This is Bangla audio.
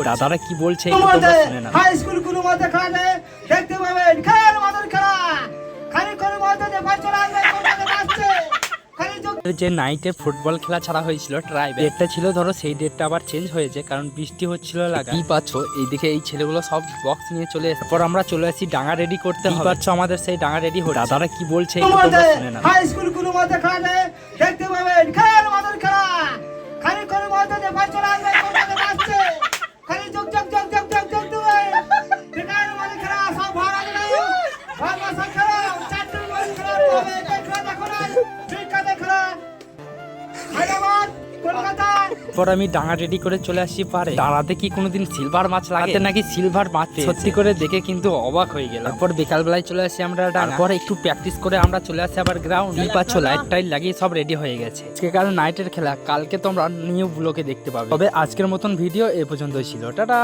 দাদারা কি বলছে একটু তোমরা শুনে নাও। হাই স্কুল গুলো মধ্যে খেলা দেখতে পাবেন, খেলার মতন খেলা খালি করে মধ্যে বাচ্চারা আসবে কোথাতে আসছে খালি যোগ। যে নাইটে ফুটবল খেলা ছাড়া হয়েছিল ট্রাইবে, ডেটটা ছিল ধরো সেই ডেটটা আবার চেঞ্জ হয়েছে কারণ বৃষ্টি হচ্ছিল লাগা। কি পাচ্ছ এইদিকে এই ছেলেগুলো সব বক্স নিয়ে চলে এসে তারপর আমরা চলে আসি ডাঙা রেডি করতে হবে। পাচ্ছ আমাদের সেই ডাঙা রেডি হচ্ছে। দাদারা কি বলছে একটু তোমরা শুনে নাও। হাই স্কুল গুলো মধ্যে খেলা দেখতে পাবেন, খেলার মতন খেলা খালি করে মধ্যে বাচ্চারা আসবে কোথাতে আসছে খালি যোগ যোগ যোগ যোগ যোগ যোগ দেবে খেলার মধ্যে খেলা সব ভাড়া দিও ভালো সব খেলা চারটি বল খেলা হবে খেলা দেখো না বিখ্যাত খেলা হায়দ্রাবাদ কলকাতা। পর আমি ডাঙা রেডি করে চলে আসি পারে। দাঁড়াতে কি কোনোদিন সিলভার মাছ লাগে নাকি সিলভার মাছ সত্যি করে দেখে কিন্তু অবাক হয়ে গেল। তারপর বিকাল বেলায় চলে আসি আমরা ডাঙা, পরে একটু প্র্যাকটিস করে আমরা চলে আসি আবার গ্রাউন্ড। এই পাচ্ছ লাইট টাইট লাগিয়ে সব রেডি হয়ে গেছে। আজকে কারণ নাইটের খেলা, কালকে তোমরা নিউ ব্লগে দেখতে পাবে। তবে আজকের মতন ভিডিও এ পর্যন্তই ছিল। টাটা।